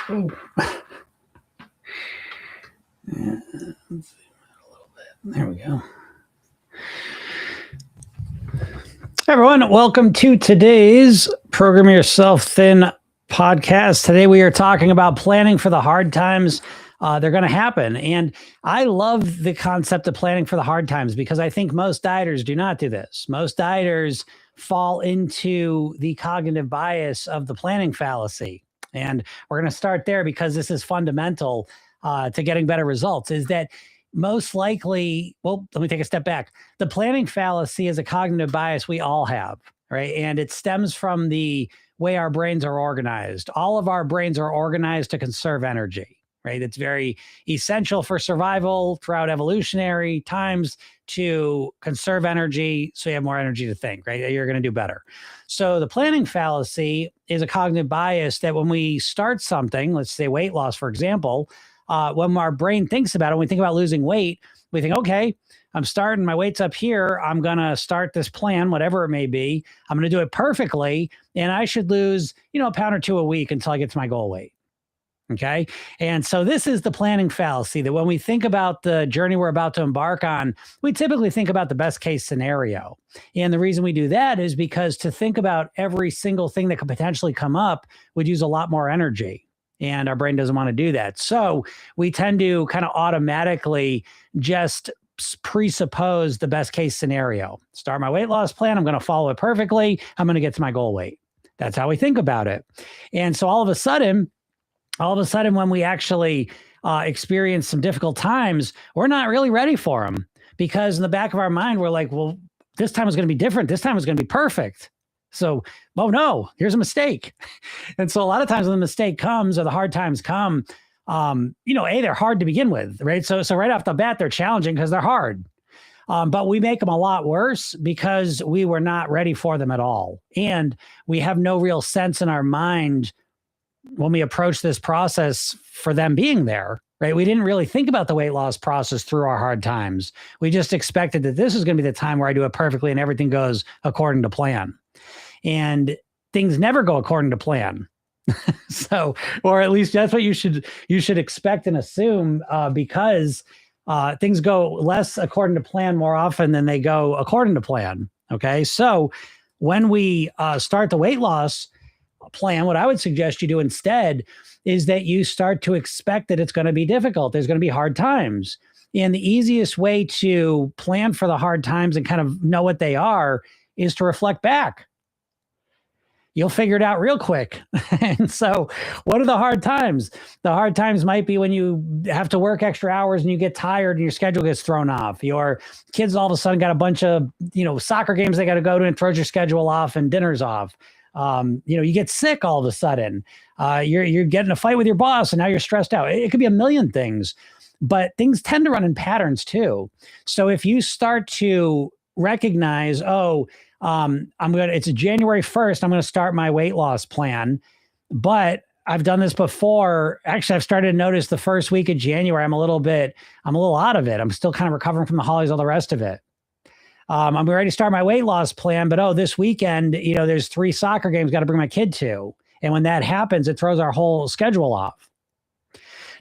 Oh. Yeah, let's see a little bit. There we go. Hey everyone, welcome to today's Program Yourself Thin podcast. Today we are talking about planning for the hard times. They're going to happen. And I love the concept of planning for the hard times because I think most dieters do not do this. Most dieters fall into the cognitive bias of the planning fallacy. And we're going to start there because this is fundamental to getting better results, is that most likely, well, let me take a step back. The planning fallacy is a cognitive bias we all have, right? And it stems from the way our brains are organized. All of our brains are organized to conserve energy, right? It's very essential for survival throughout evolutionary times to conserve energy so you have more energy to think, right? You're going to do better. So the planning fallacy is a cognitive bias that when we start something, let's say weight loss, for example, when our brain thinks about it, when we think about losing weight, we think, okay, I'm starting, my weight's up here. I'm going to start this plan, whatever it may be. I'm going to do it perfectly. And I should lose, a pound or two a week until I get to my goal weight. Okay. And so this is the planning fallacy, that when we think about the journey we're about to embark on, we typically think about the best case scenario. And the reason we do that is because to think about every single thing that could potentially come up would use a lot more energy. And our brain doesn't want to do that. So we tend to kind of automatically just presuppose the best case scenario. Start my weight loss plan. I'm going to follow it perfectly. I'm going to get to my goal weight. That's how we think about it. And so all of a sudden, when we actually experience some difficult times, we're not really ready for them, because in the back of our mind, we're like, well, this time is going to be different. This time is going to be perfect. So, oh no, here's a mistake. And so a lot of times when the mistake comes or the hard times come, they're hard to begin with, right? So right off the bat, they're challenging because they're hard. But we make them a lot worse because we were not ready for them at all. And we have no real sense in our mind when we approach this process for them being there, right? We didn't really think about the weight loss process through our hard times. We just expected that this is going to be the time where I do it perfectly and everything goes according to plan. And things never go according to plan. So, or at least that's what you should expect and assume, because things go less according to plan more often than they go according to plan. Okay. So when we start the weight loss plan, what I would suggest you do instead is that you start to expect that it's going to be difficult. There's going to be hard times. And the easiest way to plan for the hard times and kind of know what they are is to reflect back. You'll figure it out real quick. And so what are the hard times? The hard times might be when you have to work extra hours and you get tired and your schedule gets thrown off. Your kids all of a sudden got a bunch of, soccer games they got to go to and throws your schedule off and dinner's off. You get sick all of a sudden. You're getting a fight with your boss and now you're stressed out. It could be a million things, but things tend to run in patterns too. So if you start to recognize, it's January 1st, I'm going to start my weight loss plan, but I've done this before. Actually, I've started to notice the first week of January, I'm a little out of it. I'm still kind of recovering from the holidays, all the rest of it. I'm ready to start my weight loss plan, but this weekend, there's 3 soccer games got to bring my kid to. And when that happens, it throws our whole schedule off.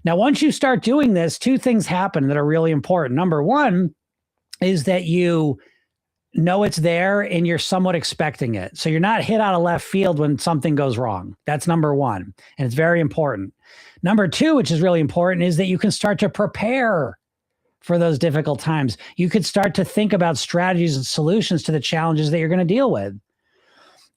Now, once you start doing this, 2 things happen that are really important. Number one is that you know it's there and you're somewhat expecting it. So you're not hit out of left field when something goes wrong. That's number one. And it's very important. Number 2, which is really important, is that you can start to prepare for those difficult times. You could start to think about strategies and solutions to the challenges that you're going to deal with.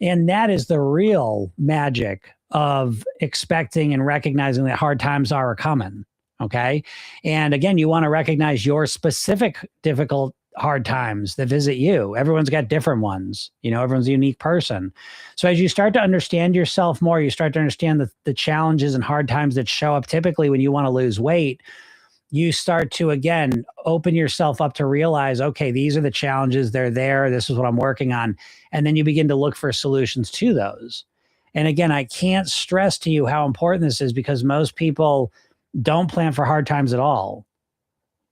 And that is the real magic of expecting and recognizing that hard times are coming. Okay. And again, you want to recognize your specific difficult hard times that visit you. Everyone's got different ones. Everyone's a unique person. So as you start to understand yourself more, you start to understand the challenges and hard times that show up typically when you want to lose weight. You start to, again, open yourself up to realize, okay, these are the challenges. They're there. This is what I'm working on. And then you begin to look for solutions to those. And again, I can't stress to you how important this is, because most people don't plan for hard times at all.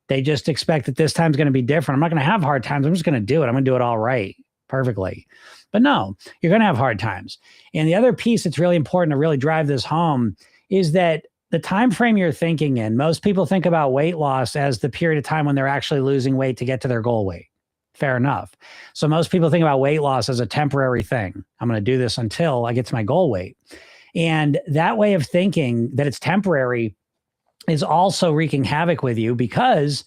They just expect that this time's going to be different. I'm not going to have hard times. I'm just going to do it. I'm going to do it all right, perfectly. But no, you're going to have hard times. And the other piece that's really important to really drive this home is that the time frame you're thinking in, most people think about weight loss as the period of time when they're actually losing weight to get to their goal weight. Fair enough. So most people think about weight loss as a temporary thing. I'm going to do this until I get to my goal weight. And that way of thinking that it's temporary is also wreaking havoc with you, because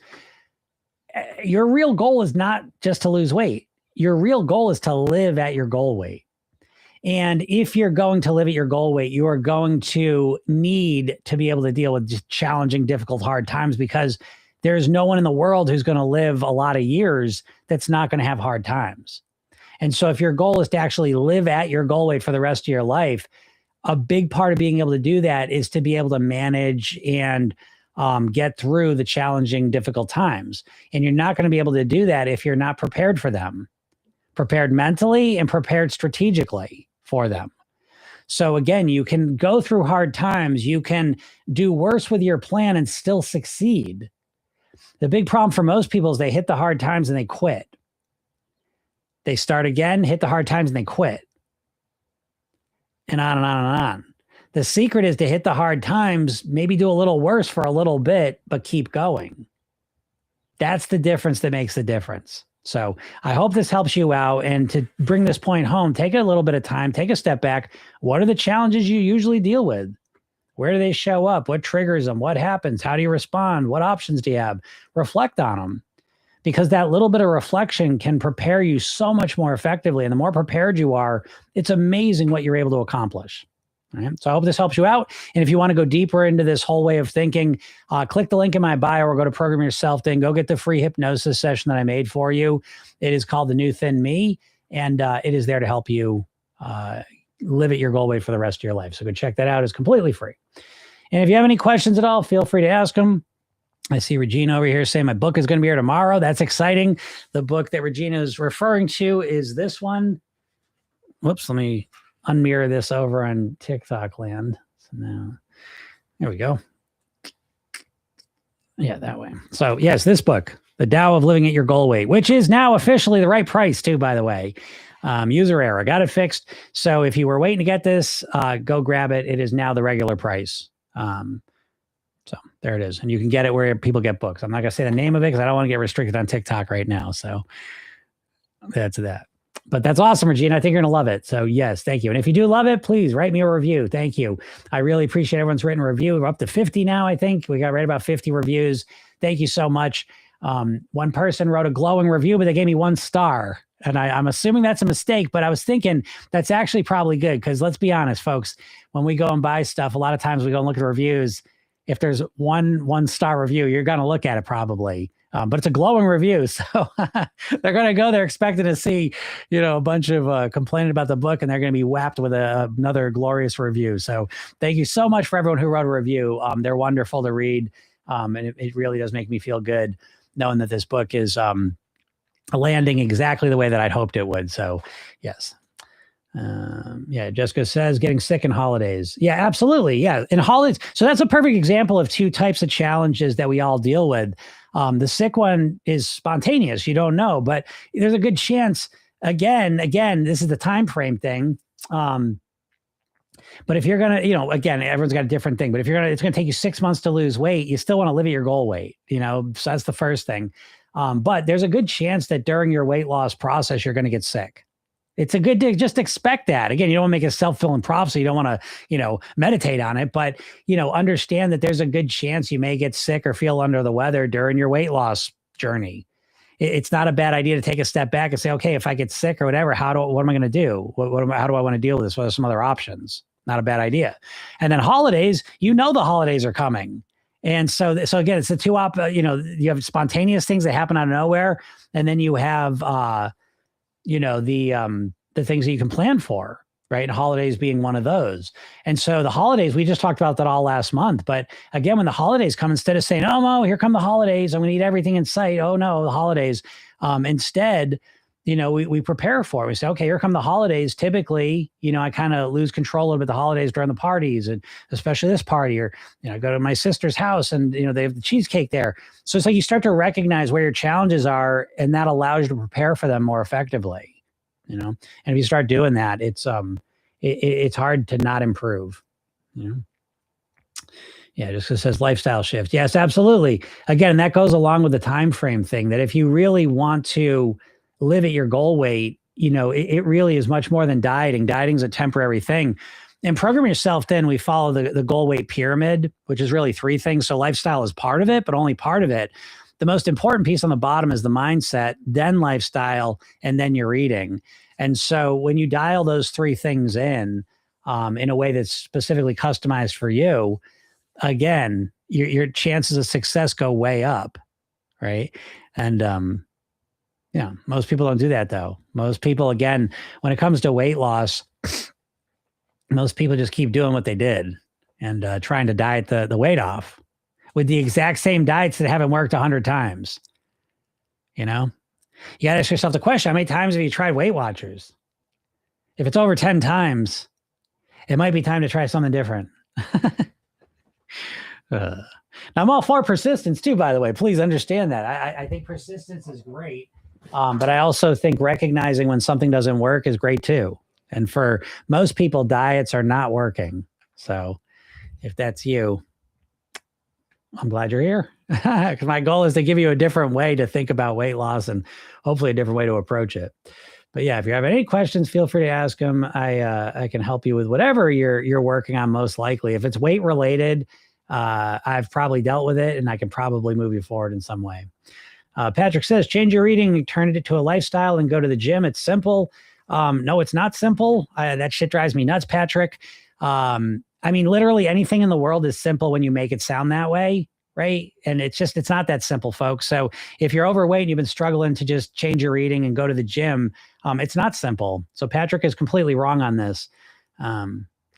your real goal is not just to lose weight. Your real goal is to live at your goal weight. And if you're going to live at your goal weight, you are going to need to be able to deal with challenging, difficult, hard times, because there's no one in the world who's going to live a lot of years that's not going to have hard times. And so if your goal is to actually live at your goal weight for the rest of your life, a big part of being able to do that is to be able to manage and get through the challenging, difficult times. And you're not going to be able to do that if you're not prepared for them, prepared mentally and prepared strategically for them. So again, you can go through hard times. You can do worse with your plan and still succeed. The big problem for most people is they hit the hard times and they quit. They start again, hit the hard times, and they quit. And on and on and on. The secret is to hit the hard times, maybe do a little worse for a little bit, but keep going. That's the difference that makes the difference. So I hope this helps you out. And to bring this point home, take a little bit of time, take a step back. What are the challenges you usually deal with? Where do they show up? What triggers them? What happens? How do you respond? What options do you have? Reflect on them, because that little bit of reflection can prepare you so much more effectively. And the more prepared you are, it's amazing what you're able to accomplish. All right? So I hope this helps you out. And if you want to go deeper into this whole way of thinking, click the link in my bio or go to Program Yourself Thin. Go get the free hypnosis session that I made for you. It is called The New Thin Me, and it is there to help you live at your goal weight for the rest of your life. So go check that out. It's completely free. And if you have any questions at all, feel free to ask them. I see Regina over here saying my book is going to be here tomorrow. That's exciting. The book that Regina is referring to is this one. Whoops, let me unmirror this over on TikTok land. So now, there we go. Yeah, that way. So yes, this book, The Tao of Living at Your Goal Weight, which is now officially the right price too, by the way. User error, got it fixed. So if you were waiting to get this, go grab it. It is now the regular price. So there it is. And you can get it where people get books. I'm not going to say the name of it because I don't want to get restricted on TikTok right now. So that's that. But that's awesome, Regina. I think you're going to love it. So yes, thank you. And if you do love it, please write me a review. Thank you. I really appreciate everyone's written a review. We're up to 50 now, I think. We got right about 50 reviews. Thank you so much. One person wrote a glowing review, but they gave me 1 star. And I'm assuming that's a mistake, but I was thinking that's actually probably good, because let's be honest, folks, when we go and buy stuff, a lot of times we go and look at reviews. If there's one star review, you're going to look at it probably. But it's a glowing review. So they're going to go there expecting to see, a bunch of complaining about the book, and they're going to be whapped with another glorious review. So thank you so much for everyone who wrote a review. They're wonderful to read. And it really does make me feel good knowing that this book is landing exactly the way that I'd hoped it would. So yes. Yeah, Jessica says getting sick in holidays. Yeah, absolutely. Yeah, in holidays. So that's a perfect example of 2 types of challenges that we all deal with. The sick one is spontaneous. You don't know, but there's a good chance. Again, this is the time frame thing. But if you're going to, again, everyone's got a different thing, but if it's going to take you 6 months to lose weight, you still want to live at your goal weight, so that's the first thing. But there's a good chance that during your weight loss process, you're going to get sick. It's a good to just expect that. Again, you don't want to make a self-fulfilling prophecy. You don't want to, meditate on it, but, understand that there's a good chance you may get sick or feel under the weather during your weight loss journey. It's not a bad idea to take a step back and say, okay, if I get sick or whatever, what am I going to do? How do I want to deal with this? What are some other options? Not a bad idea. And then holidays, the holidays are coming. And so again, it's the two you have spontaneous things that happen out of nowhere. And then you have, the things that you can plan for, right? And holidays being one of those. And so the holidays, we just talked about that all last month. But again, when the holidays come, instead of saying, oh no, here come the holidays, I'm going to eat everything in sight. Oh no, the holidays. Instead, we prepare for it. We say, okay, here come the holidays. Typically, I kind of lose control a little bit the holidays during the parties, and especially this party, or, I go to my sister's house and, they have the cheesecake there. So it's like you start to recognize where your challenges are, and that allows you to prepare for them more effectively, and if you start doing that, it's hard to not improve, Yeah, just 'cause it says lifestyle shift. Yes, absolutely. Again, that goes along with the time frame thing that if you really want to live at your goal weight, it really is much more than dieting. Dieting's a temporary thing. And Program Yourself Thin, we follow the goal weight pyramid, which is really three things. So lifestyle is part of it, but only part of it. The most important piece on the bottom is the mindset, then lifestyle, and then your eating. And so when you dial those three things in a way that's specifically customized for you, again, your chances of success go way up, right? And yeah, most people don't do that though. Most people, again, when it comes to weight loss, most people just keep doing what they did and trying to diet the weight off with the exact same diets that haven't worked 100 times. You know, you got to ask yourself the question: how many times have you tried Weight Watchers? If it's over 10 times, it might be time to try something different. Now, I'm all for persistence too, by the way. Please understand that. I think persistence is great. But I also think recognizing when something doesn't work is great too. And for most people, diets are not working. So if that's you, I'm glad you're here. Because my goal is to give you a different way to think about weight loss and hopefully a different way to approach it. But yeah, if you have any questions, feel free to ask them. I can help you with whatever you're working on most likely. If it's weight related, I've probably dealt with it and I can probably move you forward in some way. Patrick says, change your eating, turn it to a lifestyle and go to the gym. It's simple. No, it's not simple. That shit drives me nuts, Patrick. I mean, literally anything in the world is simple when you make it sound that way, right? And it's not that simple, folks. So if you're overweight and you've been struggling to just change your eating and go to the gym, it's not simple. So Patrick is completely wrong on this.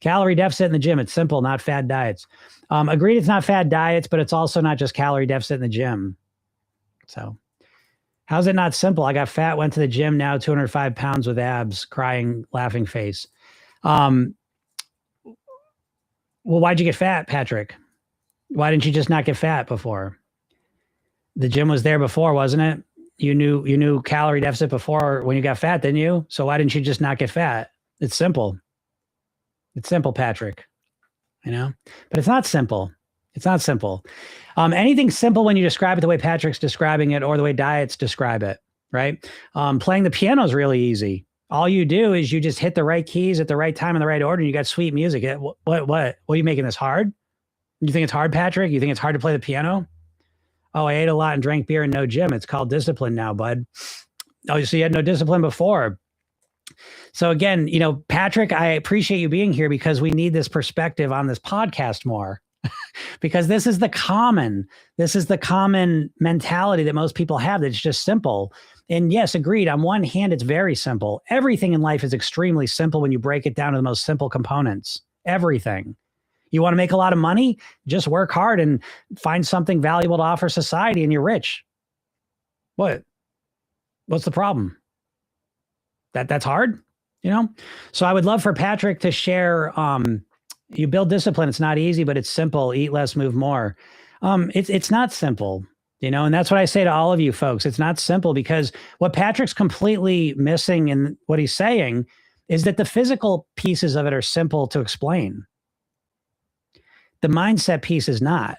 Calorie deficit in the gym, it's simple, not fad diets. Agreed, it's not fad diets, but it's also not just calorie deficit in the gym. So how's it not simple? I got fat, went to the gym, now 205 pounds with abs, crying, laughing face. Well, why'd you get fat, Patrick? Why didn't you just not get fat before? The gym was there before, wasn't it? You knew calorie deficit before when you got fat, didn't you? So why didn't you just not get fat? It's simple. It's simple, Patrick. But it's not simple. It's not simple. Anything's simple when you describe it the way Patrick's describing it or the way diets describe it, right? Playing the piano is really easy. All you do is you just hit the right keys at the right time in the right order, and you got sweet music. What are you making this hard? You think it's hard, Patrick? You think it's hard to play the piano? Oh, I ate a lot and drank beer and no gym. It's called discipline now, bud. Oh, so you had no discipline before. So again, Patrick, I appreciate you being here because we need this perspective on this podcast more. Because this is the common mentality that most people have. That's just simple. And yes, agreed. On one hand, it's very simple. Everything in life is extremely simple when you break it down to the most simple components. Everything. You want to make a lot of money? Just work hard and find something valuable to offer society and you're rich. What's the problem? That's hard, So I would love for Patrick to share, you build discipline. It's not easy, but it's simple. Eat less, move more. It's not simple, and that's what I say to all of you folks. It's not simple because what Patrick's completely missing in what he's saying is that the physical pieces of it are simple to explain. The mindset piece is not.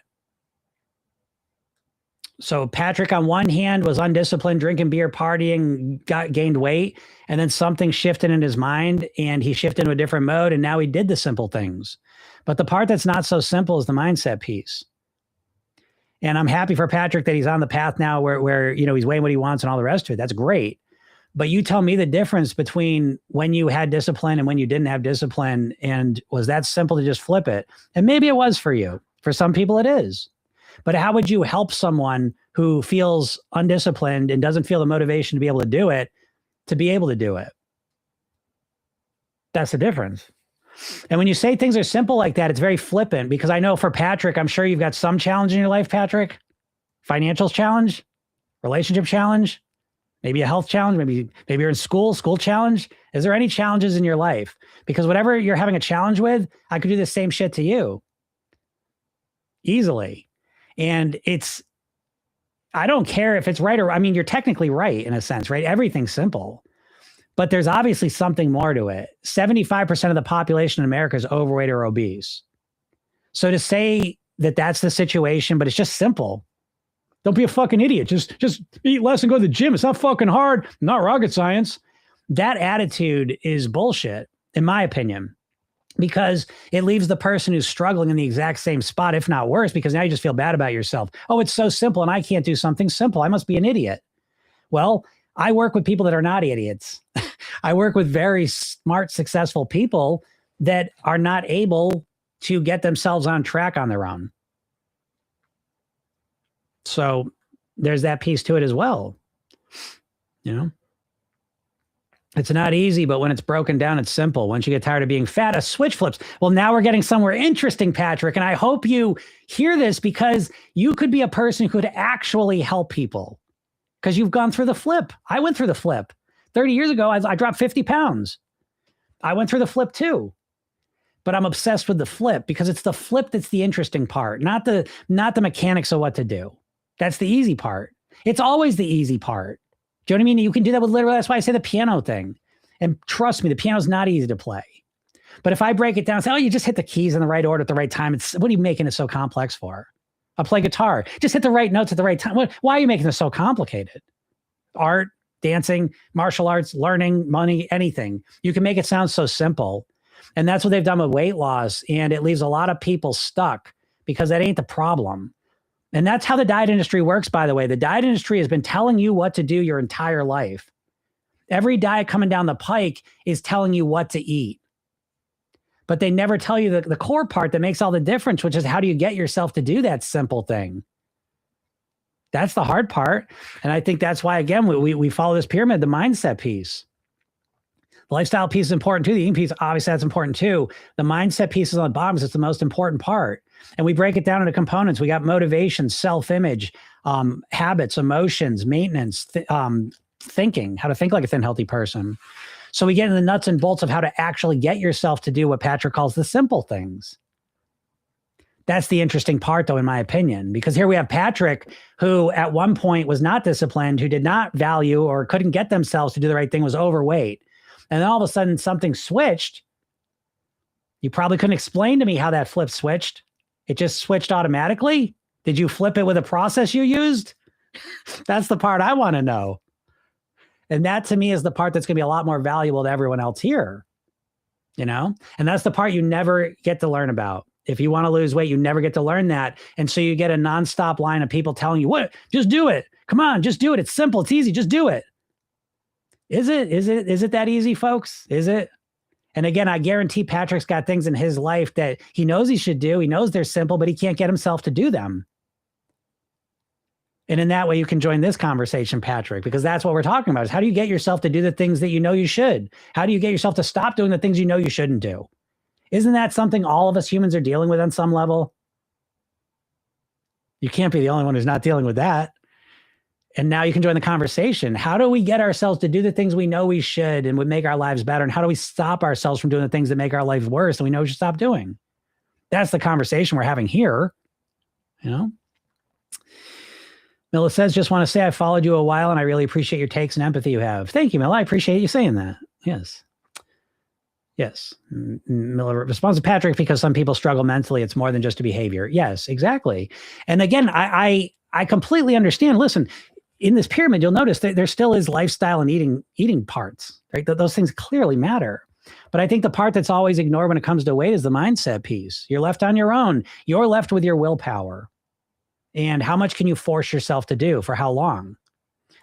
So Patrick, on one hand, was undisciplined, drinking beer, partying, gained weight, and then something shifted in his mind and he shifted into a different mode. And now he did the simple things. But the part that's not so simple is the mindset piece. And I'm happy for Patrick that he's on the path now where he's weighing what he wants and all the rest of it. That's great. But you tell me the difference between when you had discipline and when you didn't have discipline. And was that simple to just flip it? And maybe it was for you. For some people it is. But how would you help someone who feels undisciplined and doesn't feel the motivation to be able to do it, to be able to do it? That's the difference. And when you say things are simple like that, it's very flippant because I know for Patrick, I'm sure you've got some challenge in your life, Patrick. Financial challenge, relationship challenge, maybe a health challenge, maybe you're in school challenge. Is there any challenges in your life? Because whatever you're having a challenge with, I could do the same shit to you easily. And I don't care if it's right or, you're technically right in a sense, right? Everything's simple, but there's obviously something more to it. 75% of the population in America is overweight or obese. So to say that that's the situation, but it's just simple. Don't be a fucking idiot. Just eat less and go to the gym. It's not fucking hard. Not rocket science. That attitude is bullshit, in my opinion, because it leaves the person who's struggling in the exact same spot, if not worse, because now you just feel bad about yourself. Oh, it's so simple and I can't do something simple. I must be an idiot. Well, I work with people that are not idiots. I work with very smart, successful people that are not able to get themselves on track on their own. So there's that piece to it as well. You know, it's not easy, but when it's broken down, it's simple. Once you get tired of being fat, a switch flips. Well, now we're getting somewhere interesting, Patrick. And I hope you hear this because you could be a person who could actually help people because you've gone through the flip. I went through the flip. 30 years ago, I dropped 50 pounds. I went through the flip too. But I'm obsessed with the flip because it's the flip that's the interesting part, not the mechanics of what to do. That's the easy part. It's always the easy part. Do you know what I mean? You can do that with literally, that's why I say the piano thing. And trust me, the piano's not easy to play. But if I break it down and say, oh, you just hit the keys in the right order at the right time, what are you making it so complex for? I'll play guitar. Just hit the right notes at the right time. Why are you making this so complicated? Art, dancing, martial arts, learning, money, anything. You can make it sound so simple. And that's what they've done with weight loss. And it leaves a lot of people stuck because that ain't the problem. And that's how the diet industry works, by the way. The diet industry has been telling you what to do your entire life. Every diet coming down the pike is telling you what to eat. But they never tell you the core part that makes all the difference, which is how do you get yourself to do that simple thing? That's the hard part. And I think that's why, again, we follow this pyramid, the mindset piece. The lifestyle piece is important too. The eating piece, obviously, that's important too. The mindset piece is on the bottom because it's the most important part. And we break it down into components. We got motivation, self-image, habits, emotions, maintenance, thinking, how to think like a thin, healthy person. So we get into the nuts and bolts of how to actually get yourself to do what Patrick calls the simple things. That's the interesting part, though, in my opinion, because here we have Patrick, who at one point was not disciplined, who did not value or couldn't get themselves to do the right thing, was overweight. And then all of a sudden something switched. You probably couldn't explain to me how that flip switched. It just switched automatically. Did you flip it with a process you used? That's the part I want to know. And that to me is the part that's going to be a lot more valuable to everyone else here. You know? And that's the part you never get to learn about. If you want to lose weight, you never get to learn that. And so you get a nonstop line of people telling you, what? Just do it. Come on, just do it. It's simple. It's easy. Just do it. Is it that easy, folks? Is it? And again, I guarantee Patrick's got things in his life that he knows he should do. He knows they're simple, but he can't get himself to do them. And in that way, you can join this conversation, Patrick, because that's what we're talking about is how do you get yourself to do the things that you know you should? How do you get yourself to stop doing the things you know you shouldn't do? Isn't that something all of us humans are dealing with on some level? You can't be the only one who's not dealing with that. And now you can join the conversation. How do we get ourselves to do the things we know we should and would make our lives better? And how do we stop ourselves from doing the things that make our life worse and we know we should stop doing? That's the conversation we're having here. You know? Mila says, just want to say I followed you a while and I really appreciate your takes and empathy you have. Thank you, Mila. I appreciate you saying that. Yes. Yes. Miller responds to Patrick, because some people struggle mentally. It's more than just a behavior. Yes, exactly. And again, I completely understand. Listen, in this pyramid, you'll notice that there still is lifestyle and eating parts, right? Those things clearly matter. But I think the part that's always ignored when it comes to weight is the mindset piece. You're left on your own. You're left with your willpower. And how much can you force yourself to do for how long?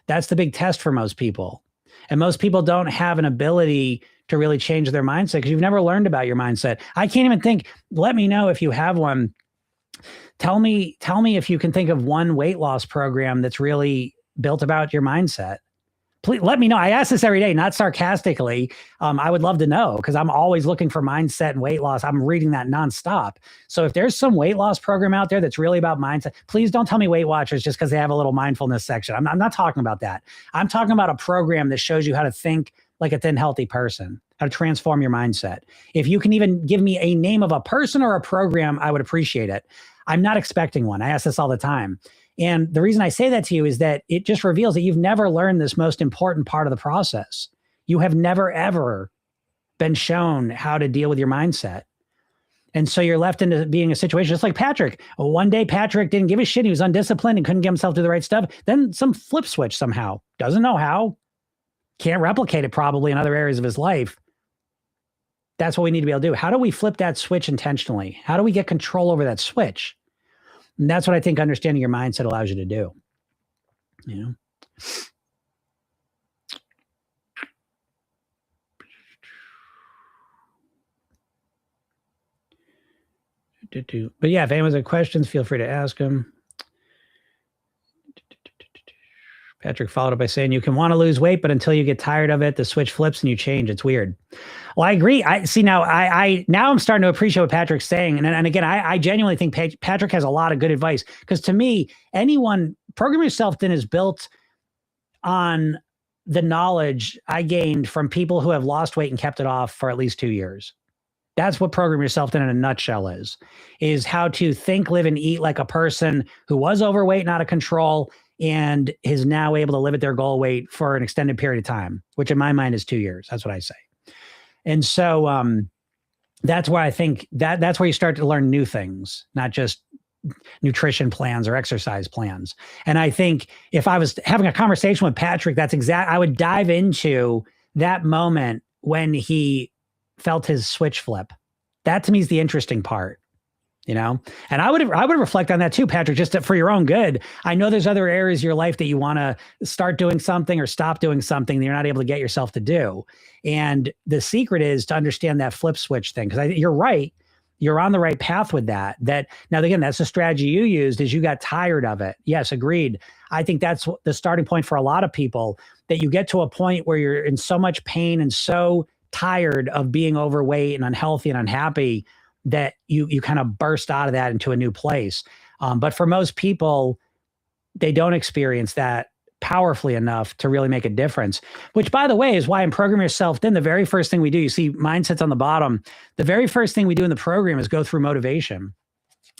That's the big test for most people. And most people don't have an ability to really change their mindset because you've never learned about your mindset. I can't even think. Let me know if you have one. Tell me if you can think of one weight loss program that's really built about your mindset. Please let me know. I ask this every day, not sarcastically. I would love to know because I'm always looking for mindset and weight loss. I'm reading that nonstop. So if there's some weight loss program out there that's really about mindset, please don't tell me Weight Watchers just because they have a little mindfulness section. I'm not talking about that. I'm talking about a program that shows you how to think like a thin, healthy person, how to transform your mindset. If you can even give me a name of a person or a program, I would appreciate it. I'm not expecting one. I ask this all the time. And the reason I say that to you is that it just reveals that you've never learned this most important part of the process. You have never, ever been shown how to deal with your mindset. And so you're left into being a situation just like Patrick. One day Patrick didn't give a shit. He was undisciplined and couldn't get himself to do the right stuff. Then some flip switch somehow. Doesn't know how. Can't replicate it probably in other areas of his life. That's what we need to be able to do. How do we flip that switch intentionally? How do we get control over that switch? And that's what I think understanding your mindset allows you to do. You know? But yeah, if anyone has questions, feel free to ask them. Patrick followed up by saying, you can want to lose weight, but until you get tired of it, the switch flips and you change. It's weird. Well, I agree. I see now. Now I'm starting to appreciate what Patrick's saying, and again, I genuinely think Patrick has a lot of good advice, because to me, Program Yourself Thin is built on the knowledge I gained from people who have lost weight and kept it off for at least 2 years. That's what Program Yourself Thin in a nutshell is how to think, live, and eat like a person who was overweight and out of control and is now able to live at their goal weight for an extended period of time, which in my mind is 2 years. That's what I say. And so that's why I think that's where you start to learn new things, not just nutrition plans or exercise plans. And I think if I was having a conversation with Patrick, I would dive into that moment when he felt his switch flip. That to me is the interesting part, you know? And I would reflect on that too, Patrick, just for your own good. I know there's other areas of your life that you want to start doing something or stop doing something that you're not able to get yourself to do. And the secret is to understand that flip switch thing. Because you're right. You're on the right path with that. Now, again, that's the strategy you used, is you got tired of it. Yes, agreed. I think that's the starting point for a lot of people, that you get to a point where you're in so much pain and so tired of being overweight and unhealthy and unhappy that you kind of burst out of that into a new place. But for most people, they don't experience that powerfully enough to really make a difference, which, by the way, is why in Program Yourself Thin, the very first thing we do, you see mindsets on the bottom, the very first thing we do in the program is go through motivation.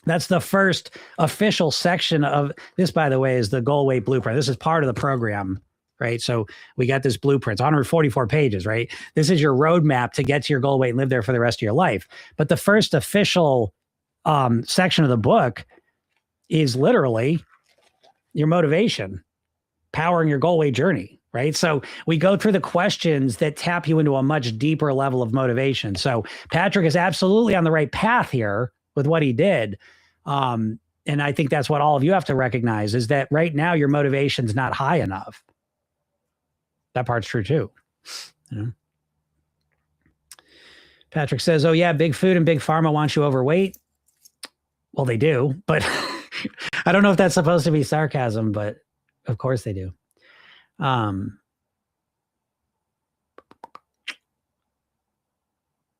That's the first official section of this, by the way, is the goal weight blueprint. This is part of the program, right? So we got this blueprint. It's 144 pages, right? This is your roadmap to get to your goal weight and live there for the rest of your life. But the first official section of the book is literally your motivation, powering your goal weight journey, right? So we go through the questions that tap you into a much deeper level of motivation. So Patrick is absolutely on the right path here with what he did. And I think that's what all of you have to recognize, is that right now your motivation's not high enough. That part's true too. You know? Patrick says, oh yeah, big food and big pharma wants you overweight. Well, they do, but I don't know if that's supposed to be sarcasm, but of course they do.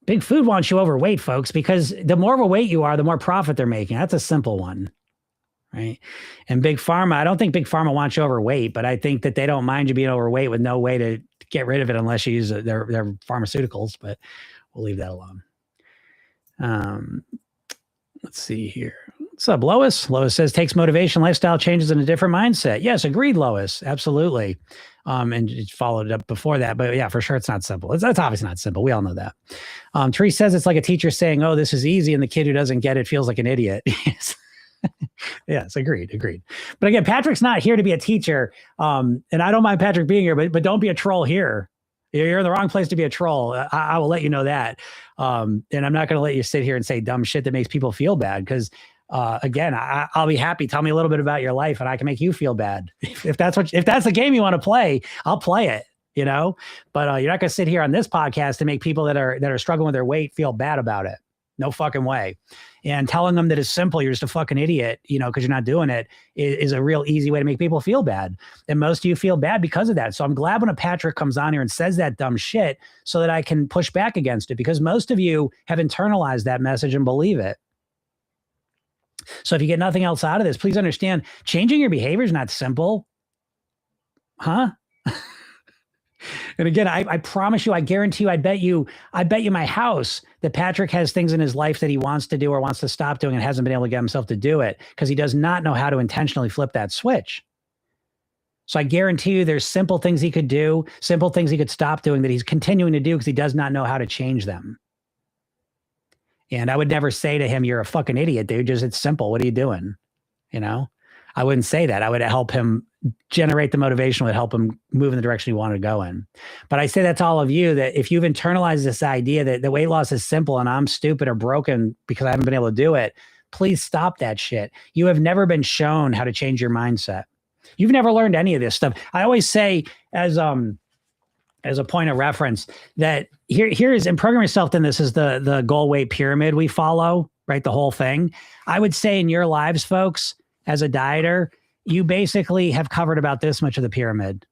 Big food wants you overweight, folks, because the more overweight you are, the more profit they're making. That's a simple one, right? And big pharma, I don't think big pharma wants you overweight, but I think that they don't mind you being overweight with no way to get rid of it unless you use their pharmaceuticals, but we'll leave that alone. Let's see here. What's up, Lois? Lois says, takes motivation, lifestyle changes, and a different mindset. Yes, agreed, Lois. Absolutely. And it followed up before that. But yeah, for sure, it's not simple. That's obviously not simple. We all know that. Therese says it's like a teacher saying, oh, this is easy, and the kid who doesn't get it feels like an idiot. Yes, agreed. But again, Patrick's not here to be a teacher. And I don't mind Patrick being here, but don't be a troll here. You're in the wrong place to be a troll. I will let you know that. And I'm not going to let you sit here and say dumb shit that makes people feel bad, because again, I'll be happy. Tell me a little bit about your life and I can make you feel bad. If that's the game you want to play, I'll play it, you know, but you're not going to sit here on this podcast and make people that are struggling with their weight feel bad about it. No fucking way. And telling them that it's simple, you're just a fucking idiot, you know, because you're not doing it, is a real easy way to make people feel bad. And most of you feel bad because of that. So I'm glad when a Patrick comes on here and says that dumb shit so that I can push back against it, because most of you have internalized that message and believe it. So if you get nothing else out of this, please understand, changing your behavior is not simple. Huh? And again, I promise you, I guarantee you, I bet you my house that Patrick has things in his life that he wants to do or wants to stop doing and hasn't been able to get himself to do it because he does not know how to intentionally flip that switch. So I guarantee you there's simple things he could do, simple things he could stop doing that he's continuing to do because he does not know how to change them. And I would never say to him, you're a fucking idiot, dude. Just, it's simple. What are you doing? You know, I wouldn't say that. I would help him generate the motivation, would help him move in the direction he wanted to go in. But I say that to all of you, that if you've internalized this idea that the weight loss is simple and I'm stupid or broken because I haven't been able to do it, please stop that shit. You have never been shown how to change your mindset. You've never learned any of this stuff. I always say as a point of reference that here is in Program Yourself, then this is the goal weight pyramid we follow, right? The whole thing. I would say in your lives, folks, as a dieter, you basically have covered about this much of the pyramid.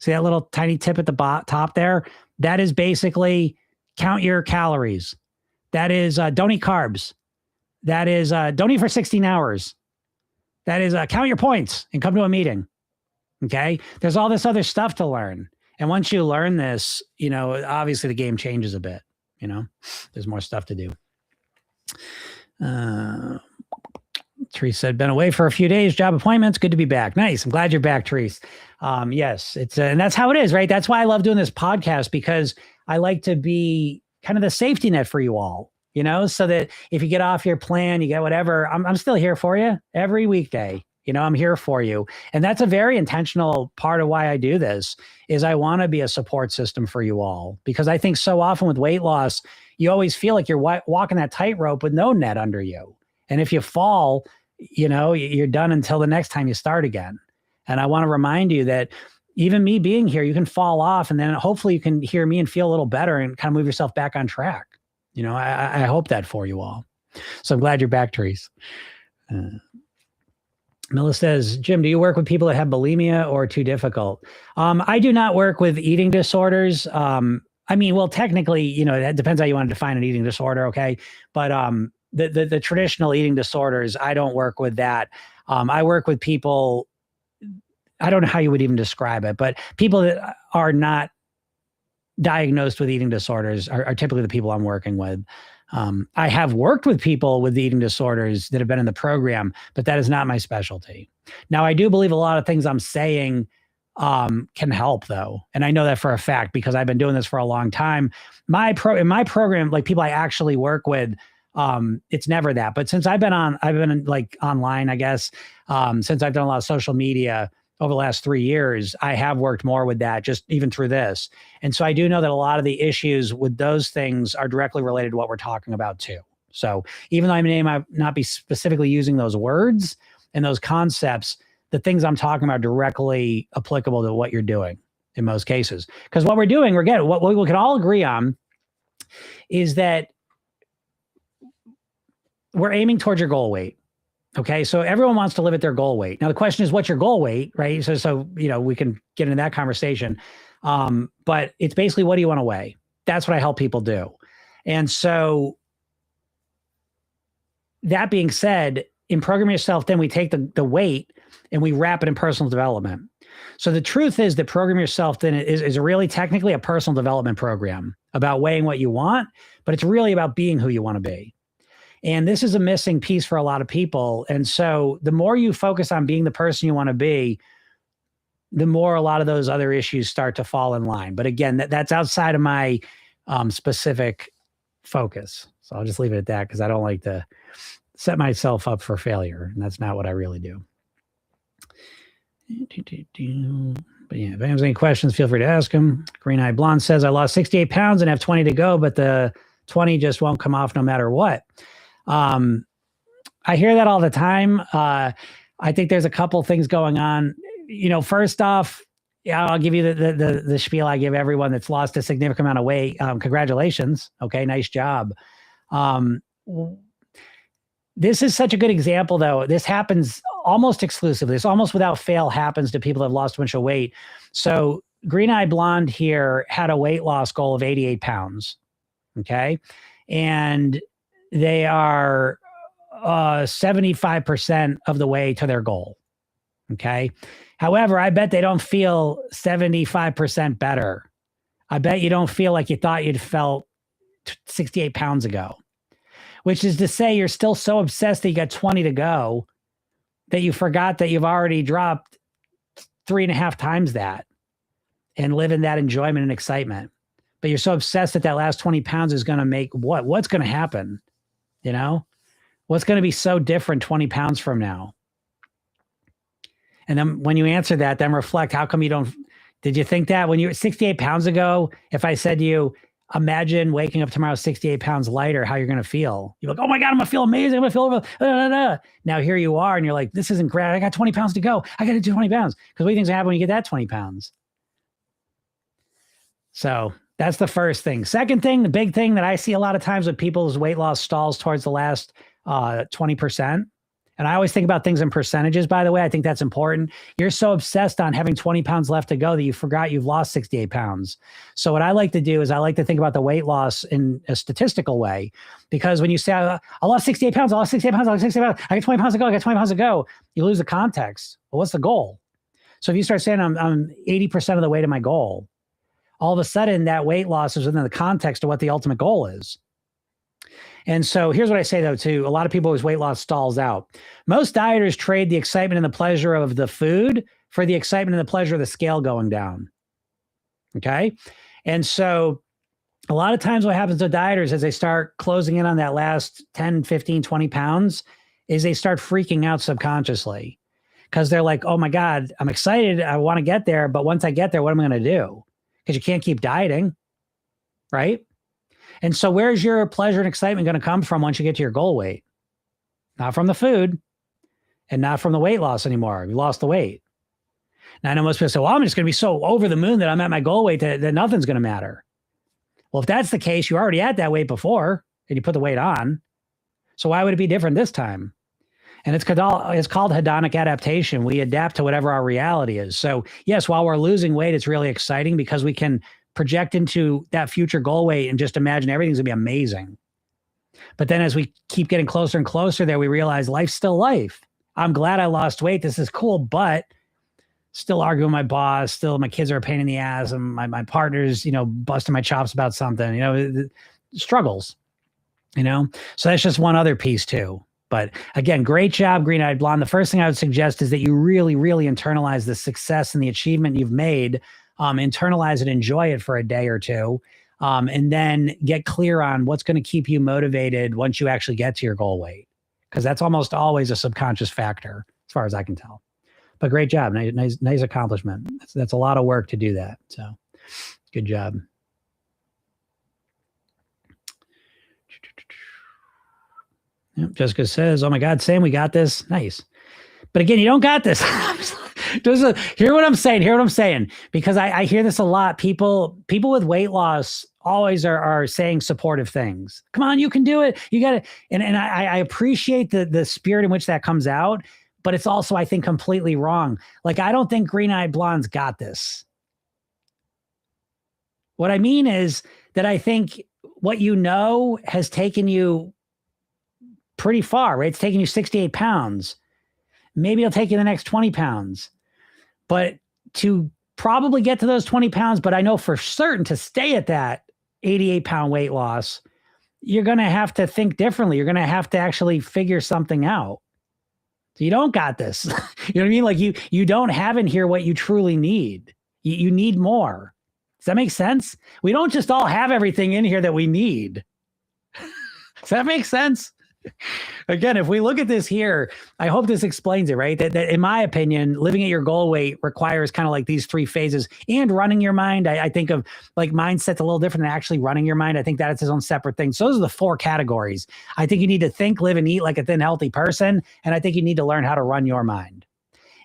See that little tiny tip at the top there? That is basically count your calories. That is don't eat carbs. That is don't eat for 16 hours. That is count your points and come to a meeting. Okay? There's all this other stuff to learn. And once you learn this, you know, obviously the game changes a bit. You know, there's more stuff to do. Therese said, been away for a few days, job appointments. Good to be back. Nice. I'm glad you're back, Therese. Yes, it's and that's how it is, right? That's why I love doing this podcast, because I like to be kind of the safety net for you all, you know, so that if you get off your plan, you get whatever, I'm still here for you every weekday. You know, I'm here for you. And that's a very intentional part of why I do this, is I want to be a support system for you all, because I think so often with weight loss, you always feel like you're walking that tightrope with no net under you. And if you fall, you know, you're done until the next time you start again. And I want to remind you that even me being here, you can fall off, and then hopefully you can hear me and feel a little better and kind of move yourself back on track. You know, I hope that for you all. So I'm glad you're back, Therese. Mila says, Jim, do you work with people that have bulimia or too difficult? I do not work with eating disorders. I mean, well, technically, you know, it depends how you want to define an eating disorder. Okay. But the traditional eating disorders, I don't work with that. I work with people, I don't know how you would even describe it, but people that are not diagnosed with eating disorders are typically the people I'm working with. I have worked with people with eating disorders that have been in the program, but that is not my specialty. Now, I do believe a lot of things I'm saying can help, though. And I know that for a fact, because I've been doing this for a long time. In my program, like people I actually work with, it's never that. But since I've been like online, I guess, since I've done a lot of social media over the last 3 years, I have worked more with that, just even through this. And so I do know that a lot of the issues with those things are directly related to what we're talking about too. So even though I may not be specifically using those words and those concepts, the things I'm talking about are directly applicable to what you're doing in most cases. Because what we're doing, what we can all agree on is that we're aiming towards your goal weight. Okay. So everyone wants to live at their goal weight. Now the question is, what's your goal weight, right? So, you know, we can get into that conversation. But it's basically, what do you want to weigh? That's what I help people do. And so that being said, in Program Yourself, then we take the weight and we wrap it in personal development. So the truth is that Program Yourself then is really technically a personal development program about weighing what you want, but it's really about being who you want to be. And this is a missing piece for a lot of people. And so the more you focus on being the person you want to be, the more a lot of those other issues start to fall in line. But again, that's outside of my specific focus. So I'll just leave it at that, because I don't like to set myself up for failure. And that's not what I really do. But yeah, if anyone has any questions, feel free to ask them. Green Eye Blonde says, I lost 68 pounds and have 20 to go, but the 20 just won't come off no matter what. I hear that all the time. I think there's a couple things going on. You know, first off, I'll give you the spiel I give everyone that's lost a significant amount of weight. Congratulations. Okay. Nice job. This is such a good example, though. This happens almost exclusively. This almost without fail happens to people that have lost a bunch of weight. So Green Eye Blonde here had a weight loss goal of 88 pounds. Okay. And they are 75% of the way to their goal. Okay. However, I bet they don't feel 75% better. I bet you don't feel like you thought you'd felt 68 pounds ago, which is to say you're still so obsessed that you got 20 to go that you forgot that you've already dropped 3.5 times that and live in that enjoyment and excitement. But you're so obsessed that last 20 pounds is going to make what's going to happen? You know, what's going to be so different 20 pounds from now? And then when you answer that, then reflect, how come you don't, did you think that when you were 68 pounds ago, if I said to you, imagine waking up tomorrow 68 pounds lighter, how you're going to feel? You're like, oh my God, I'm going to feel amazing. I'm going to feel, Now here you are and you're like, this isn't great. I got 20 pounds to go. I got to do 20 pounds. Because what do you think's going to happen when you get that 20 pounds? So that's the first thing. Second thing, the big thing that I see a lot of times with people's weight loss stalls towards the last 20%. And I always think about things in percentages, by the way. I think that's important. You're so obsessed on having 20 pounds left to go that you forgot you've lost 68 pounds. So what I like to do is I like to think about the weight loss in a statistical way. Because when you say, I lost 68 pounds, I lost 68 pounds, I lost 68 pounds, I got 20 pounds to go, I got 20 pounds to go, you lose the context. Well, what's the goal? So if you start saying I'm 80% of the way to my goal, all of a sudden that weight loss is within the context of what the ultimate goal is. And so here's what I say, though, too. A lot of people whose weight loss stalls out. Most dieters trade the excitement and the pleasure of the food for the excitement and the pleasure of the scale going down. Okay. And so a lot of times what happens to dieters as they start closing in on that last 10, 15, 20 pounds is they start freaking out subconsciously because they're like, oh my God, I'm excited. I want to get there. But once I get there, what am I going to do? Because you can't keep dieting. Right. And so where's your pleasure and excitement going to come from once you get to your goal weight? Not from the food and not from the weight loss anymore. You lost the weight. Now I know most people say, well, I'm just going to be so over the moon that I'm at my goal weight that nothing's going to matter. Well, if that's the case, you're already at that weight before and you put the weight on. So why would it be different this time? And it's called hedonic adaptation. We adapt to whatever our reality is. So yes, while we're losing weight, it's really exciting because we can project into that future goal weight and just imagine everything's gonna be amazing. But then as we keep getting closer and closer there, we realize life's still life. I'm glad I lost weight. This is cool, but still arguing with my boss, still my kids are a pain in the ass, and my partner's, busting my chops about something, struggles, So that's just one other piece too. But again, great job, Green Eyed Blonde. The first thing I would suggest is that you really, really internalize the success and the achievement you've made. Internalize it, enjoy it for a day or two, and then get clear on what's going to keep you motivated once you actually get to your goal weight. Because that's almost always a subconscious factor, as far as I can tell. But great job. Nice accomplishment. That's a lot of work to do that. So good job. Yep, Jessica says, oh my God, Sam, we got this. Nice. But again, you don't got this. Hear what I'm saying, because I hear this a lot. People with weight loss always are saying supportive things. Come on, you can do it. You got it. And I appreciate the spirit in which that comes out, but it's also, I think, completely wrong. Like, I don't think Green Eyed Blonde's got this. What I mean is that I think what has taken you pretty far, right? It's taken you 68 pounds. Maybe it'll take you the next 20 pounds. But to probably get to those 20 pounds, but I know for certain to stay at that 88-pound weight loss, you're going to have to think differently. You're going to have to actually figure something out. So you don't got this. You know what I mean? Like you don't have in here what you truly need. You need more. Does that make sense? We don't just all have everything in here that we need. Does that make sense? Again, if we look at this here, I hope this explains it, right? That in my opinion, living at your goal weight requires kind of like these three phases, and running your mind. I think of like mindset's a little different than actually running your mind. I think that it's its own separate thing. So those are the four categories. I think you need to think, live, and eat like a thin, healthy person. And I think you need to learn how to run your mind.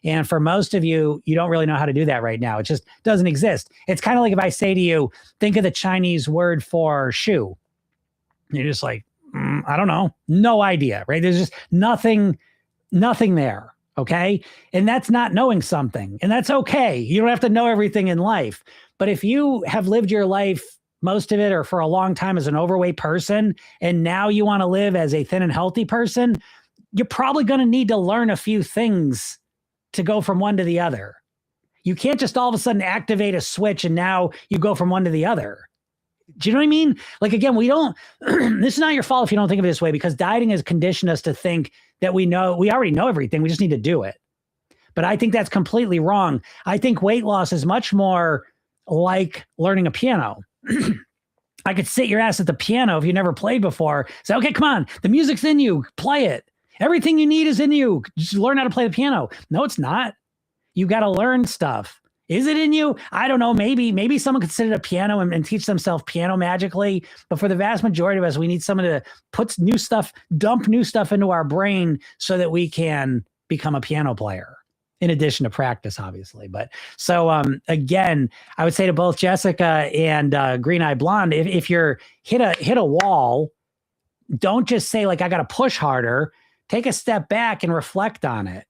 And for most of you, you don't really know how to do that right now. It just doesn't exist. It's kind of like if I say to you, think of the Chinese word for shoe. You're just like, I don't know. No idea, right? There's just nothing there. Okay. And that's not knowing something. And that's okay. You don't have to know everything in life. But if you have lived your life, most of it, or for a long time as an overweight person, and now you want to live as a thin and healthy person, you're probably going to need to learn a few things to go from one to the other. You can't just all of a sudden activate a switch and now you go from one to the other. Do you know what I mean? Like, again, this is not your fault if you don't think of it this way, because dieting has conditioned us to think that we already know everything. We just need to do it. But I think that's completely wrong. I think weight loss is much more like learning a piano. I could sit your ass at the piano if you never played before. Say, okay, come on. The music's in you. Play it. Everything you need is in you. Just learn how to play the piano. No, it's not. You got to learn stuff. Is it in you? I don't know. Maybe someone could sit at a piano and teach themselves piano magically. But for the vast majority of us, we need someone to dump new stuff into our brain so that we can become a piano player, in addition to practice, obviously. But so again, I would say to both Jessica and Green Eye Blonde, if you're hit a wall, don't just say like, I got to push harder. Take a step back and reflect on it.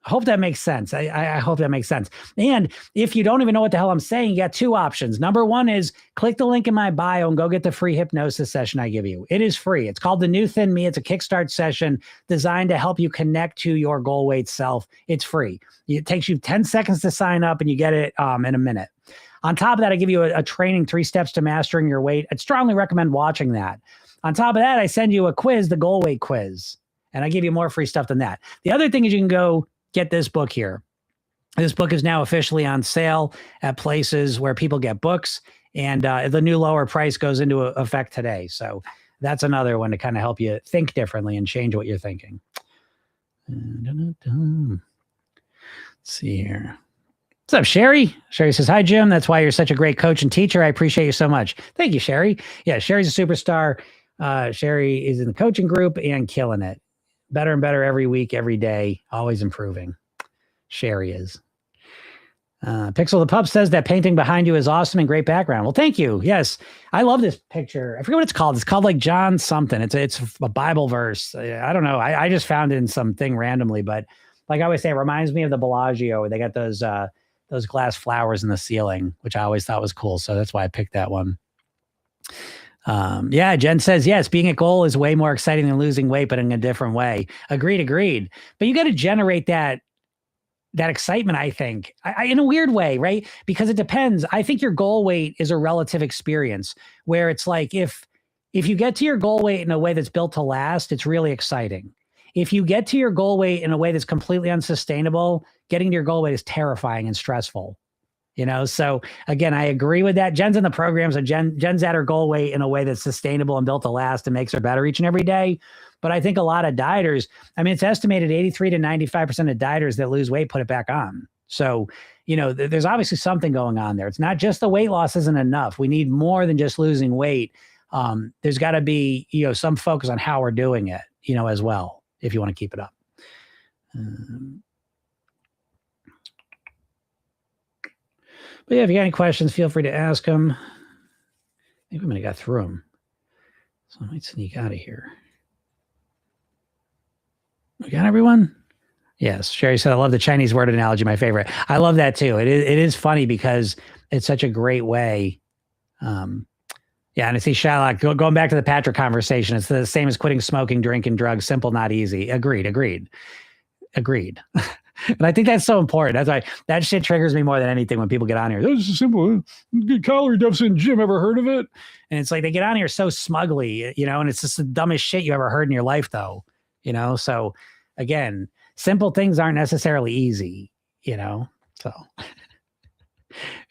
I hope that makes sense. I hope that makes sense. And if you don't even know what the hell I'm saying, you got two options. Number one is click the link in my bio and go get the free hypnosis session I give you. It is free. It's called The New Thin Me. It's a kickstart session designed to help you connect to your goal weight self. It's free. It takes you 10 seconds to sign up and you get it in a minute. On top of that, I give you a training, 3 steps to mastering your weight. I'd strongly recommend watching that. On top of that, I send you a quiz, the goal weight quiz, and I give you more free stuff than that. The other thing is you can go get this book here. This book is now officially on sale at places where people get books, and the new lower price goes into effect today. So that's another one to kind of help you think differently and change what you're thinking. Let's see here. What's up, Sherry? Sherry says, hi, Jim. That's why you're such a great coach and teacher. I appreciate you so much. Thank you, Sherry. Yeah, Sherry's a superstar. Sherry is in the coaching group and killing it. Better and better every week, every day, always improving. Sherry is. Pixel the Pup says that painting behind you is awesome and great background. Well, thank you. Yes, I love this picture. I forget what it's called. It's called like John something. It's a Bible verse. I don't know. I just found it in something randomly, but like I always say, it reminds me of the Bellagio where they got those glass flowers in the ceiling, which I always thought was cool. So that's why I picked that one. Yeah, Jen says, yes, being a goal is way more exciting than losing weight, but in a different way. Agreed. But you got to generate that excitement, I think, in a weird way, right? Because it depends. I think your goal weight is a relative experience where it's like, if you get to your goal weight in a way that's built to last, it's really exciting. If you get to your goal weight in a way that's completely unsustainable, getting to your goal weight is terrifying and stressful. So again, I agree with that. Jen's in the program, so Jen's at her goal weight in a way that's sustainable and built to last and makes her better each and every day. But I think a lot of dieters, it's estimated 83 to 95% of dieters that lose weight put it back on. So, there's obviously something going on there. It's not just the weight loss isn't enough. We need more than just losing weight. There's got to be, some focus on how we're doing it, as well, if you want to keep it up. But yeah, if you got any questions, feel free to ask them. I think we might have got through them. So I might sneak out of here. We got everyone? Yes. Sherry said, I love the Chinese word analogy, my favorite. I love that too. It is funny because it's such a great way. Yeah, and I see Shylock, going back to the Patrick conversation, it's the same as quitting smoking, drinking, drugs, simple, not easy. Agreed. And I think that's so important. That's why that shit triggers me more than anything when people get on here. This is simple. Calorie deficit in gym. Ever heard of it? And it's like they get on here so smugly, and it's just the dumbest shit you ever heard in your life, though. So again, simple things aren't necessarily easy, So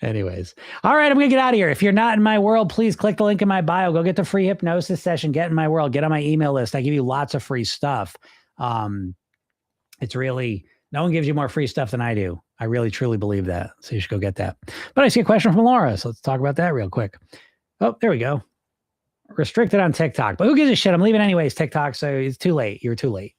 anyways. All right, I'm going to get out of here. If you're not in my world, please click the link in my bio. Go get the free hypnosis session. Get in my world. Get on my email list. I give you lots of free stuff. It's really... No one gives you more free stuff than I do. I really, truly believe that. So you should go get that. But I see a question from Laura. So let's talk about that real quick. Oh, there we go. Restricted on TikTok. But who gives a shit? I'm leaving anyways, TikTok. So it's too late. You're too late.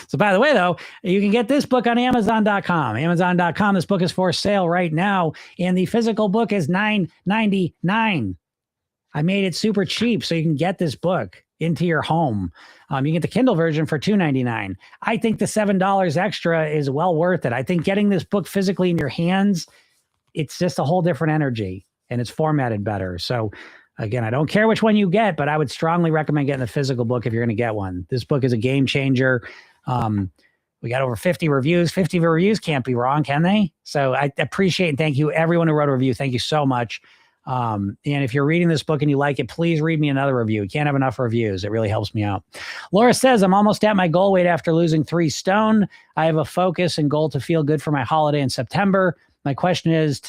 So by the way, though, you can get this book on Amazon.com. Amazon.com. This book is for sale right now. And the physical book is $9.99. I made it super cheap so you can get this book into your home. You can get the Kindle version for $2.99. I think the $7 extra is well worth it. I think getting this book physically in your hands, it's just a whole different energy and it's formatted better. So again, I don't care which one you get, but I would strongly recommend getting the physical book if you're going to get one. This book is a game changer. We got over 50 reviews. 50 reviews can't be wrong, can they? So I appreciate and thank you everyone who wrote a review. Thank you so much. And if you're reading this book and you like it, please read me another review. You can't have enough reviews. It really helps me out. Laura says, I'm almost at my goal weight after losing 3 stone. I have a focus and goal to feel good for my holiday in September. My question is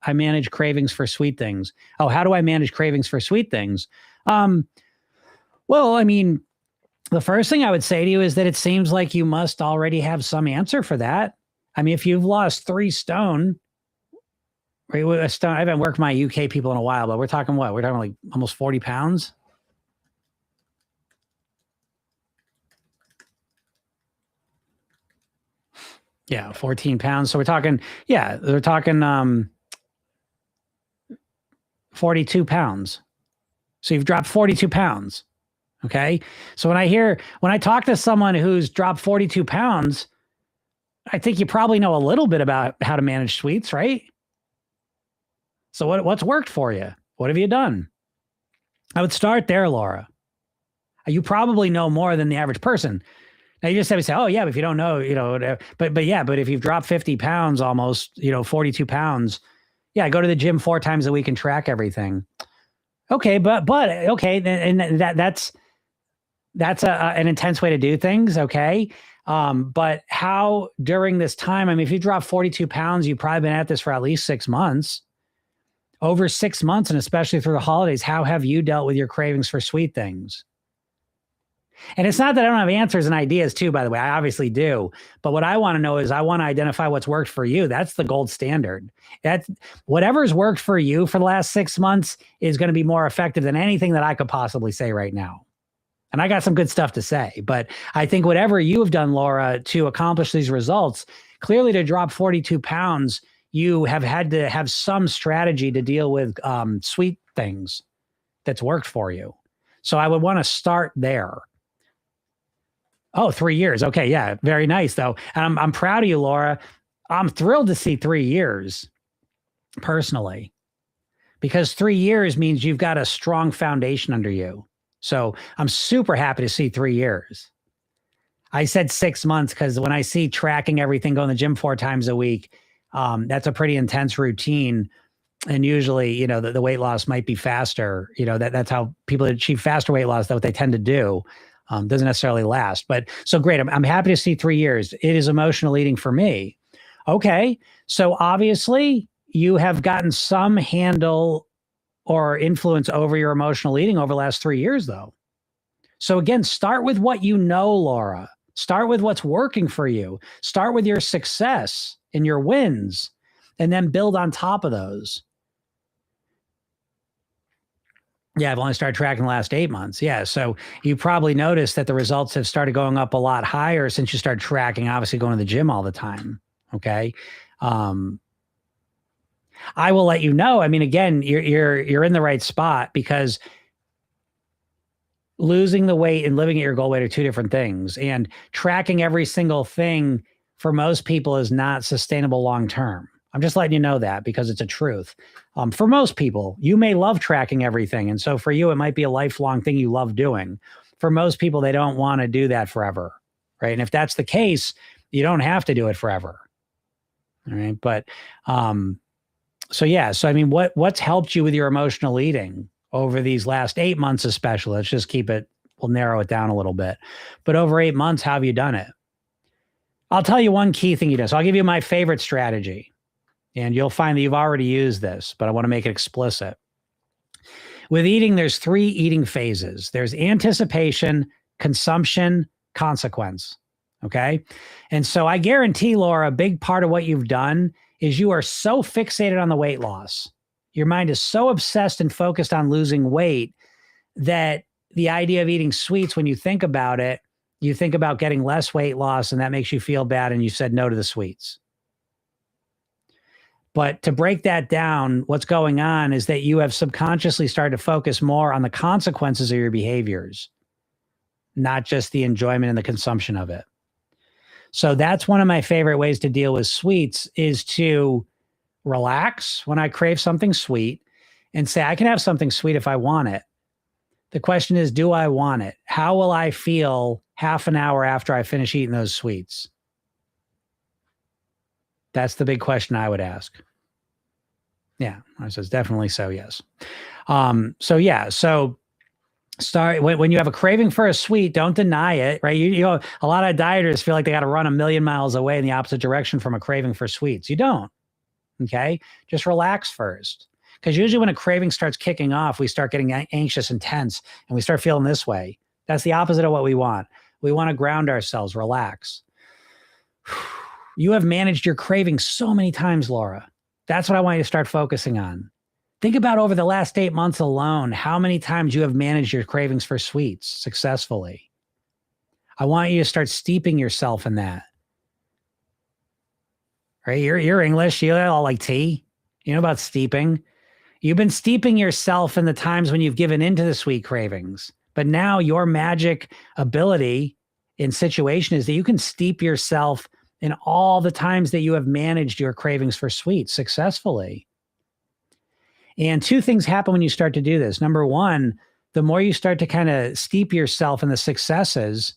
I manage cravings for sweet things. Oh, how do I manage cravings for sweet things? Well, I mean, the first thing I would say to you is that it seems like you must already have some answer for that. I mean, if you've lost 3 stone, right? A stone, I haven't worked my UK people in a while, but we're talking what? We're talking like almost 40 pounds. Yeah, 14 pounds. So we're talking, yeah, they're talking 42 pounds. So you've dropped 42 pounds. Okay. So when I talk to someone who's dropped 42 pounds, I think you probably know a little bit about how to manage sweets, right? So what's worked for you? What have you done? I would start there, Laura. You probably know more than the average person. Now you just have to say, oh yeah, but if you don't know, but if you've dropped 50 pounds, almost, 42 pounds, yeah, go to the gym 4 times a week and track everything. Okay. But okay. And that's an intense way to do things. Okay. But how during this time, I mean, if you drop 42 pounds, you've probably been at this for at least 6 months. Over 6 months, and especially through the holidays, how have you dealt with your cravings for sweet things? And it's not that I don't have answers and ideas too, by the way, I obviously do. But what I want to know is I want to identify what's worked for you. That's the gold standard. That's whatever's worked for you for the last 6 months is going to be more effective than anything that I could possibly say right now. And I got some good stuff to say, but I think whatever you have done, Laura, to accomplish these results, clearly to drop 42 pounds, you have had to have some strategy to deal with sweet things that's worked for you. So I would want to start there. Oh, 3 years. Okay. Yeah. Very nice though. And I'm proud of you, Laura. I'm thrilled to see 3 years personally, because 3 years means you've got a strong foundation under you. So I'm super happy to see 3 years. I said 6 months because when I see tracking everything, going to the gym 4 times a week, that's a pretty intense routine. And usually, the weight loss might be faster. That's how people achieve faster weight loss. That's what they tend to do. Doesn't necessarily last. But so great. I'm happy to see 3 years. It is emotional eating for me. Okay. So obviously you have gotten some handle or influence over your emotional eating over the last 3 years, though. So again, start with what you know, Laura. Start with what's working for you. Start with your success and your wins, and then build on top of those. Yeah, I've only started tracking the last 8 months. Yeah, so you probably noticed that the results have started going up a lot higher since you started tracking, obviously going to the gym all the time, okay? I will let you know. I mean, again, you're in the right spot, because losing the weight and living at your goal weight are 2 different things. And tracking every single thing for most people is not sustainable long term. I'm just letting you know that because it's a truth. For most people, you may love tracking everything. And so for you, it might be a lifelong thing you love doing. For most people, they don't want to do that forever, right? And if that's the case, you don't have to do it forever. All right. But so I mean, what's helped you with your emotional eating over these last 8 months, especially? Let's just we'll narrow it down a little bit. But over 8 months, how have you done it? I'll tell you one key thing you do. So I'll give you my favorite strategy. And you'll find that you've already used this, but I want to make it explicit. With eating, there's 3 eating phases. There's anticipation, consumption, consequence. Okay. And so I guarantee, Laura, a big part of what you've done is you are so fixated on the weight loss. Your mind is so obsessed and focused on losing weight that the idea of eating sweets, when you think about it, you think about getting less weight loss, and that makes you feel bad. And you said no to the sweets. But to break that down, what's going on is that you have subconsciously started to focus more on the consequences of your behaviors, not just the enjoyment and the consumption of it. So that's one of my favorite ways to deal with sweets, is to relax when I crave something sweet and say, I can have something sweet if I want it. The question is, do I want it? How will I feel half an hour after I finish eating those sweets? That's the big question I would ask. Yeah, I says definitely so, yes. So start when you have a craving for a sweet, don't deny it, right? A lot of dieters feel like they got to run a million miles away in the opposite direction from a craving for sweets. You don't. Okay. Just relax first. Because usually when a craving starts kicking off, we start getting anxious and tense and we start feeling this way. That's the opposite of what we want. We want to ground ourselves, relax. You have managed your craving so many times, Laura. That's what I want you to start focusing on. Think about over the last 8 months alone, how many times you have managed your cravings for sweets successfully. I want you to start steeping yourself in that. Right? You're English. You all like tea. You know about steeping. You've been steeping yourself in the times when you've given into the sweet cravings. But now your magic ability in situation is that you can steep yourself in all the times that you have managed your cravings for sweets successfully. And two things happen when you start to do this. Number one, the more you start to kind of steep yourself in the successes,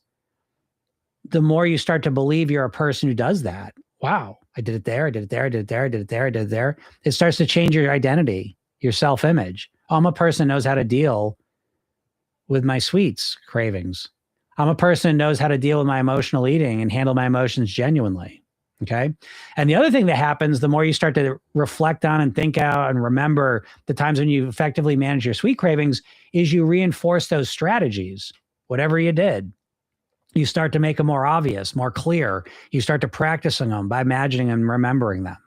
the more you start to believe you're a person who does that. Wow, I did it there, I did it there, I did it there, I did it there, I did it there. It starts to change your identity, your self-image. Oh, I'm a person who knows how to deal with my sweets cravings. I'm a person who knows how to deal with my emotional eating and handle my emotions genuinely. Okay. And the other thing that happens, the more you start to reflect on and think out and remember the times when you effectively manage your sweet cravings, is you reinforce those strategies, whatever you did. You start to make them more obvious, more clear. You start to practicing them by imagining and remembering them.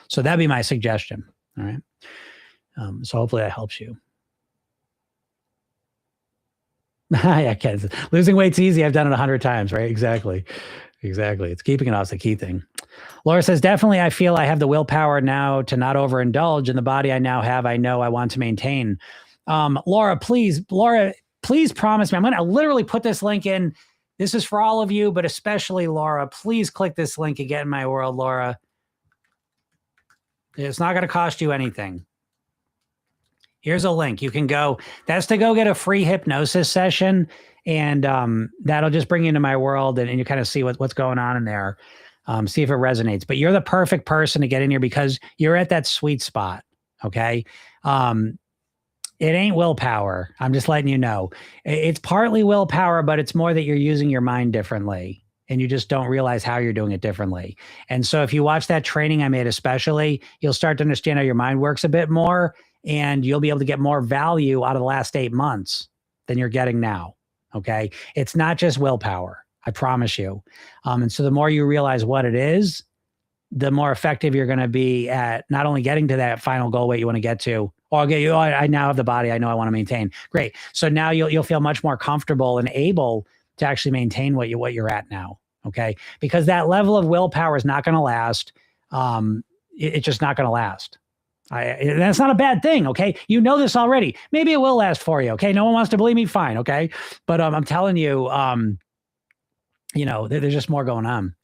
So that'd be my suggestion. All right. So hopefully that helps you. Yeah, kids. Losing weight's easy. I've done it 100 times, right? Exactly. It's keeping it off the key thing. Laura says, definitely, I feel I have the willpower now to not overindulge, and the body I now have, I know I want to maintain. Laura, please promise me. I'm going to literally put this link in. This is for all of you, but especially Laura. Please click this link and get in my world, Laura. It's not going to cost you anything. Here's a link. You can go. That's to go get a free hypnosis session. And that'll just bring you into my world and you kind of see what's going on in there. See if it resonates. But you're the perfect person to get in here because you're at that sweet spot. Okay. It ain't willpower. I'm just letting you know. It's partly willpower, but it's more that you're using your mind differently and you just don't realize how you're doing it differently. And so if you watch that training I made especially, you'll start to understand how your mind works a bit more and you'll be able to get more value out of the last 8 months than you're getting now. Okay. It's not just willpower. I promise you. And so the more you realize what it is, the more effective you're going to be at not only getting to that final goal weight you want to get to, or I now have the body I know I want to maintain. Great. So now you'll feel much more comfortable and able to actually maintain what you're at now. Okay. Because that level of willpower is not going to last. It's just not going to last. That's not a bad thing. Okay. You know this already. Maybe it will last for you. Okay. No one wants to believe me. Fine. Okay. But I'm telling you, there's just more going on.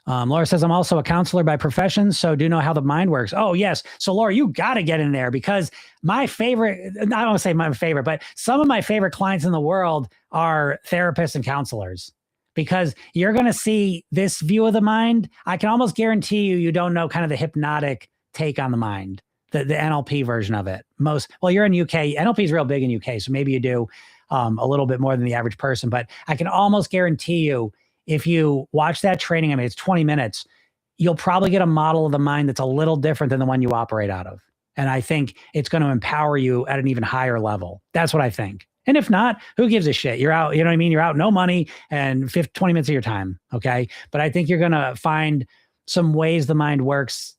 Laura says, I'm also a counselor by profession, so do know how the mind works. Oh, yes. So, Laura, you got to get in there because my favorite, I don't want to say my favorite, but some of my favorite clients in the world are therapists and counselors because you're going to see this view of the mind. I can almost guarantee you don't know kind of the hypnotic take on the mind, the NLP version of it. You're in UK. NLP is real big in UK, so maybe you do a little bit more than the average person, but I can almost guarantee you if you watch that training, it's 20 minutes, you'll probably get a model of the mind that's a little different than the one you operate out of. And I think it's going to empower you at an even higher level. That's what I think. And if not, who gives a shit? You're out, you know what I mean? You're out, no money and 20 minutes of your time. Okay. But I think you're going to find some ways the mind works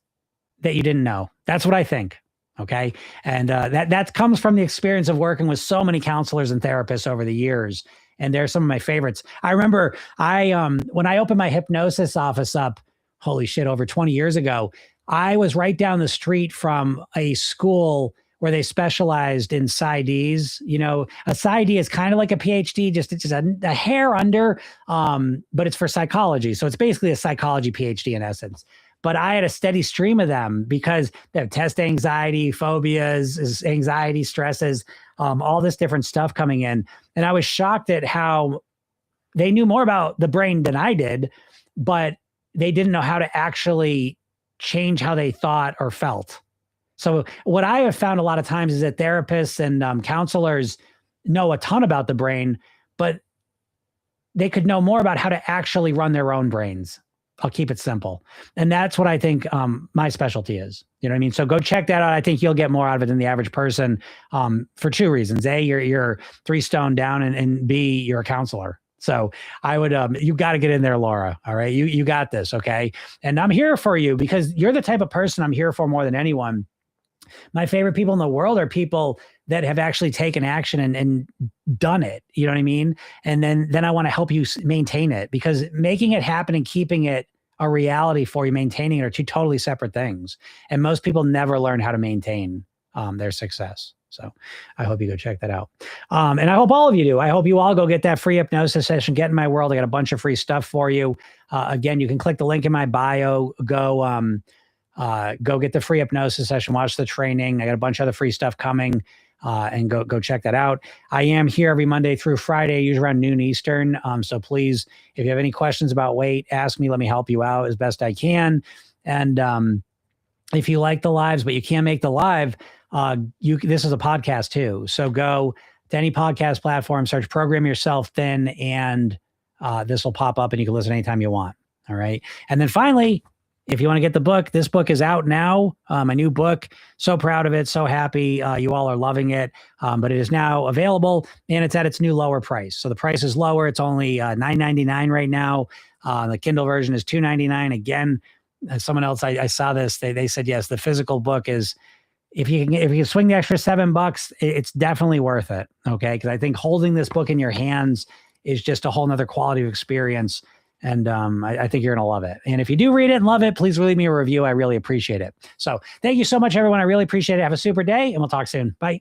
that you didn't know. That's what I think. Okay. And that comes from the experience of working with so many counselors and therapists over the years. And they're some of my favorites. I remember when I opened my hypnosis office up, holy shit, over 20 years ago, I was right down the street from a school where they specialized in PsyDs. You know, a PsyD is kind of like a PhD, it's just a hair under, but it's for psychology. So it's basically a psychology PhD in essence. But I had a steady stream of them because they have test anxiety, phobias, anxiety, stresses, all this different stuff coming in. And I was shocked at how they knew more about the brain than I did, but they didn't know how to actually change how they thought or felt. So what I have found a lot of times is that therapists and counselors know a ton about the brain, but they could know more about how to actually run their own brains. I'll keep it simple. And that's what I think my specialty is. You know what I mean? So go check that out. I think you'll get more out of it than the average person for two reasons. A, you're 3 stone down, and B, you're a counselor. So I would, you got to get in there, Laura. All right. You got this. Okay. And I'm here for you because you're the type of person I'm here for more than anyone. My favorite people in the world are people that have actually taken action and done it. You know what I mean? And then I want to help you maintain it, because making it happen and keeping it a reality for you, maintaining it, are two totally separate things. And most people never learn how to maintain their success. So I hope you go check that out. And I hope all of you do. I hope you all go get that free hypnosis session, get in my world. I got a bunch of free stuff for you. Again, you can click the link in my bio, go get the free hypnosis session, watch the training. I got a bunch of other free stuff coming, and go check that out. I am here every Monday through Friday, usually around noon Eastern. So please, if you have any questions about weight, ask me. Let me help you out as best I can. And if you like the lives, but you can't make the live, this is a podcast too. So go to any podcast platform, search Program Yourself Thin, and this will pop up and you can listen anytime you want. All right. And then finally, if you want to get the book, this book is out now. My new book. So proud of it. So happy you all are loving it. But it is now available, and it's at its new lower price. So the price is lower. It's only $9.99 right now. The Kindle version is $2.99. Again, someone else, I saw this. They said, yes, the physical book is, if you can swing the extra $7, it's definitely worth it. Okay. Because I think holding this book in your hands is just a whole nother quality of experience. And I think you're going to love it. And if you do read it and love it, please leave me a review. I really appreciate it. So thank you so much, everyone. I really appreciate it. Have a super day, and we'll talk soon. Bye.